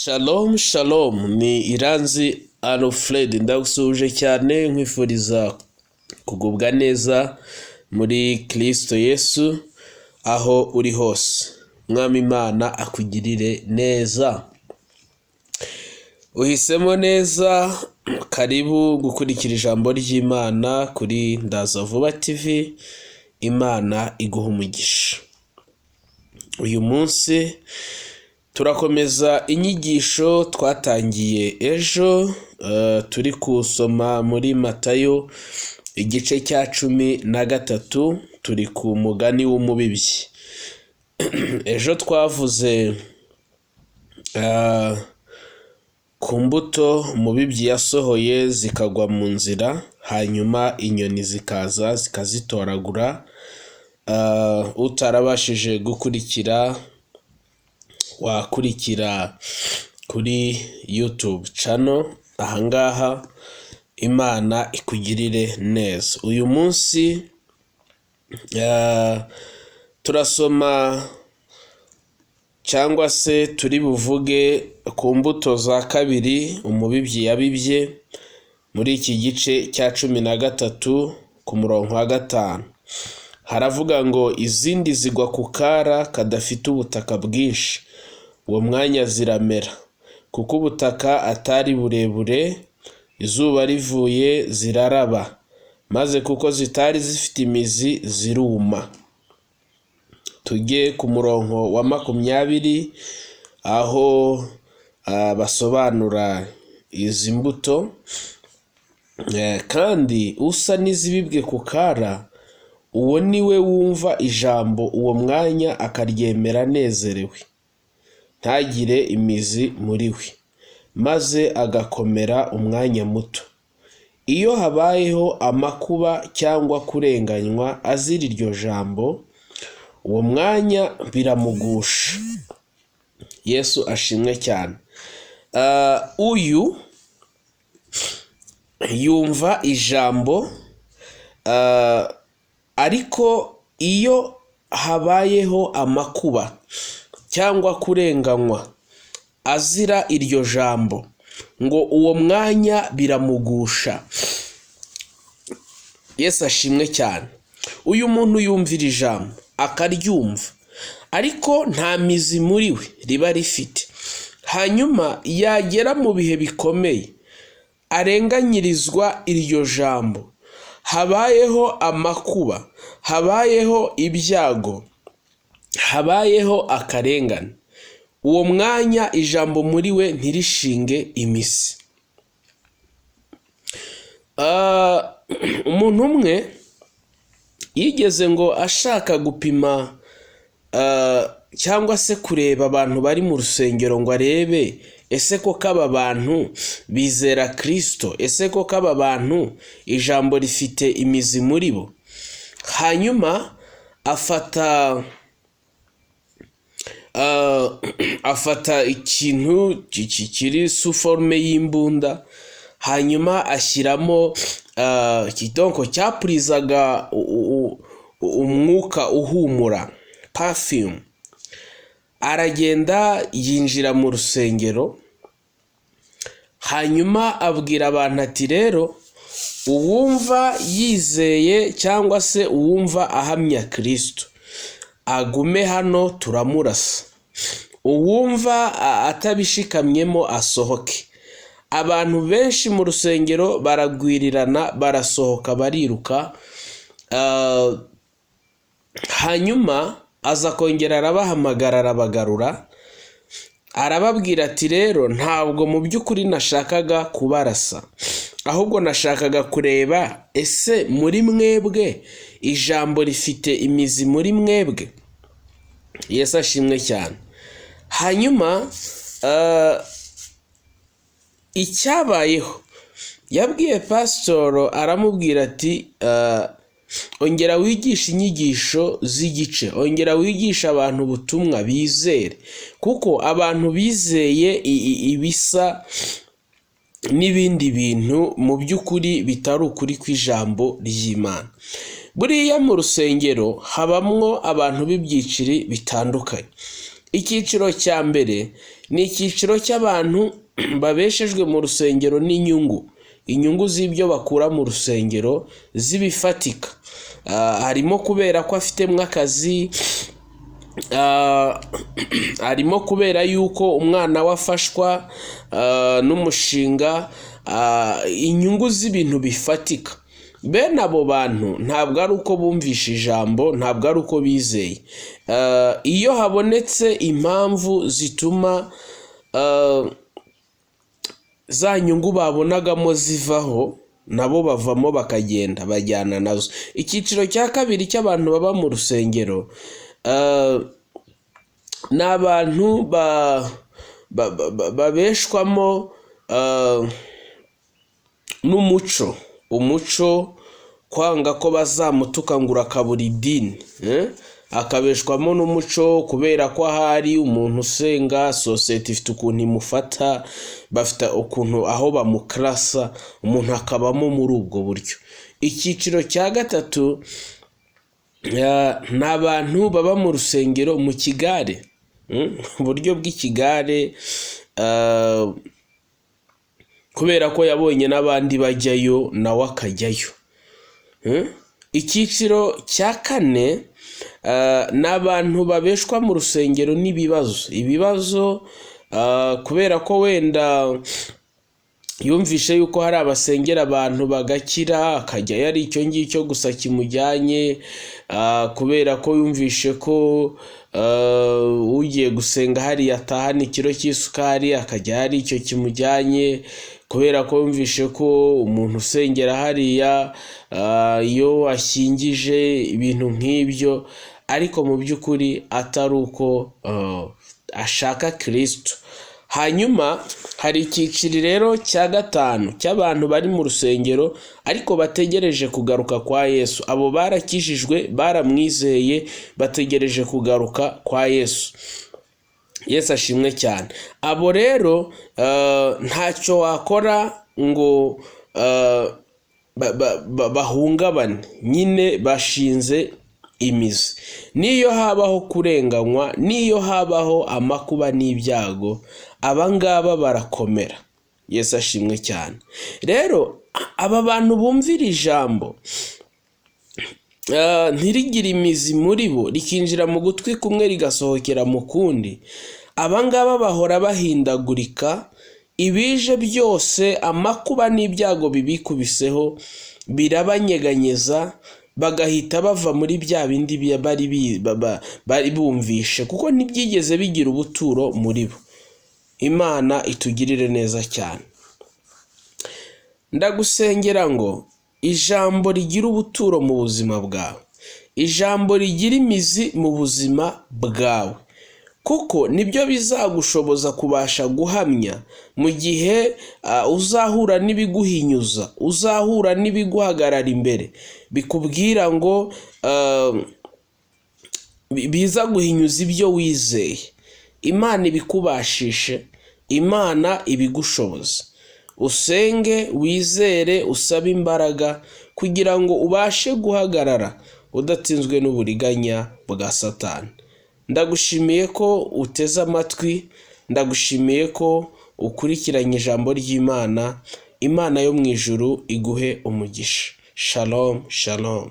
Shalom shalom, ni Iranzi Alfred ndagusuje cyane nkwifuriza kugubwa neza muri Kristo Yesu aho uri hose. Mwami Imana akugirire neza. Uhisemo neza, karibu gukurikira ijambo ry'Imana kuri Ndaza Vuba TV. Imana iguha umugisha. Uyu munsi turakomeza inyigisho twatangiye ejo, turi kusoma muri Matayo igice cya 13, turi ku mugani w'umubibyi. Ejo twavuze ku mbuto umubibyi yasohoye zikagwa mu nzira, hanyuma inyoni zikaza zikazitoragura. Utarabashije gukurikira wakurikira kuri YouTube channel. Ahangaha Imana ikugirire neza. Uyu munsi turasoma cyangwa se turi buvuge ku mbuto za kabiri umubibyi yabibye muri iki gice cya 13 ku murongo wa 5. Haravuga ngo izindi zigwa ku kara kadafite ubutaka bwinshi, uwo mwanya ziramera kuko ubutaka atari burebure, izuba rivuye ziraraba, maze kuko zitari zifite imizi ziruma. Tujye ku murongo wa 20 aho basobanura izi mbuto. Kandi usa n'izibibwe ku kara, uwo niwe wumva ijambo uwo mwanya akaryemera anezerewe, ntagire imizi muri we, maze agakomera umwanya muto. Iyo habayeho amakuba cyangwa kurenganywa azira iryo jambo, uwo mwanya biramugusha. Yesu ashimwe cyane. Uyu yumva ijambo, ariko iyo habayeho amakuba cyangwa kurenganywa azira iryo jambo, ngo uwo mwanya biramugusha. Yesu ashimwe cyane. Uyu muntu yumvira ijambo akaryumva, ariko nta mizi muri we riba rifite. Hanyuma yagera mu bihe bikomeye, arenganyirizwa iryo jambo, habayeho amakuba, habayeho ibyago, habayeho akarengane, uwo mwanya ijambo muri we ntirishinge imizi. Umuntu umwe yigeze ngo ashaka gupima cyangwa se kureba abantu bari mu rusengero ngo arebe ese ko kaba bantu bizera Kristo, ese ko kaba bantu ijambo rifite imizi muri bo. Hanyuma afata ikintu kiri su forme y'imbunda, hanyuma ashyiramo ikidonko cyapurizaga umwuka uhumura, perfume. Aragenda yinjira mu rusengero, hanyuma abwira abantu ati rero uwumva yizeye cyangwa se uwumva ahamya Kristo agume hano turamurasa, uwumva atabishikamyemo asohoke. Abantu benshi mu rusengero baragwirirana, barasohoka bariruka. Hanyuma aza kongera arabahamagara, arabagarura, arababwira ati rero ntabwo mu by'ukuri nashakaga kubarasa, ahubwo nashakaga kureba ese muri mwebwe ijambo rifite imizi muri mwebwe. Yesu ashimwe cyane. Hanyuma icyabayeho, yabwiye pasitoro, aramubwira ati ongera wigisha inyigisho z'igice, ongera wigisha abantu ubutumwa bizere, kuko abantu bizeye ibisa n'ibindi bintu mu by'ukuri bitari ukuri kw'ijambo ry'Imana. Buriya mu rusengero habamwo abantu b'ibyiciri bitandukanye. Icyiciro cya mbere ni icyiciro cy'abantu babeshejwe mu rusengero inyungu z'ibyo bakura mu rusengero z'ibifatika. Harimo kubera ko afitemo akazi, harimo kubera yuko umwana wafashwa n'umushinga, inyungu z'ibintu bifatika. Bene abo bantu ntabwo ari uko bumvishe ijambo, ntabwo ari uko bizeye. Iyo habonetse impamvu zituma za nyungu babonagamo zivaho, nabo bavamo bakagenda bajyana nazo. Icyiciro cya kabiri cy'abantu baba mu rusengero ni abantu babeshwamo umuco, kwanga ko bazamutuka ngo urakabura idini, akabeshwamo n'umuco kubera ko ahari umuntu usenga, sosiyete ifite ukuntu imufata, bafite ukuntu aho bamukarasa, umuntu akabamo muri ubwo buryo. Icyiciro cya gatatu ni abantu baba mu rusengero mu kigare, uburyo bw'ikigare, kubera ko yabonye n'abandi bajyayo nawe akajyayo. Icyiciro cya kane ni abantu babeshwa mu rusengero ibibazo, kubera ko wenda yumvishe yuko hari abasengera abantu bagakira, akajya ari icyo ngicyo gusa kimujyanye, kubera ko yumvishe ko ugiye gusenga hariya atahana ikiro cy'isukari, akajya ari icyo kimujyanye, kubera ko yumvishe ko umuntu usengera hariya iyo ashyingije ibintu nk'ibyo, ariko mu by'ukuri atari uko ashaka Kristo. Hanyuma hari icyiciro rero cya gatanu cy'abantu bari mu rusengero ariko bategereje kugaruka kwa Yesu. Abo barakijijwe, baramwizeye, bategereje kugaruka kwa Yesu. Yesu ashimwe cyane. Abo rero ntacyo wakora ngo bahungabane, nyine bashinze imizi. Niyo habaho kurenganywa, niyo habaho amakuba n'ibyago, abangaba barakomera. Yesu ashimwe cyane. Rero aba bantu bumvira ijambo ntirigire imizi muri bo, rikinjira mu gutwi kumwe rigasohokera mu kundi, abangaba bahora bahindagurika. Ibije byose, amakuba n'ibyago bibikubiseho, birabanyeganyeza, bagahita bava muri bya bindi bari bumvishe, kuko ntibyigeze bigira ubuturo muri bo. Imana itugirire neza cyane. Ndagusengera ngo ijambo rigira ubuturo mu buzima bwawe, ijambo rigira imizi mu buzima bwawe, kuko nibyo bizagushoboza kubasha guhamya mu gihe uzahura n'ibiguhinyuza, uzahura n'ibiguhagarara imbere, bikubwira ngo biza guhinyuza ibyo wizeye. Imana ibikubashishe, Imana ibigushoboza. Usenge, wizere, usabe imbaraga kugira ngo ubashe guhagarara udatsinzwe n'uburiganya bwa Satani. Ndagushimiye ko uteze amatwi, ndagushimiye ko ukurikiranye ijambo ry'Imana. Imana yo mu ijuru iguhe umugisha. Shalom, shalom.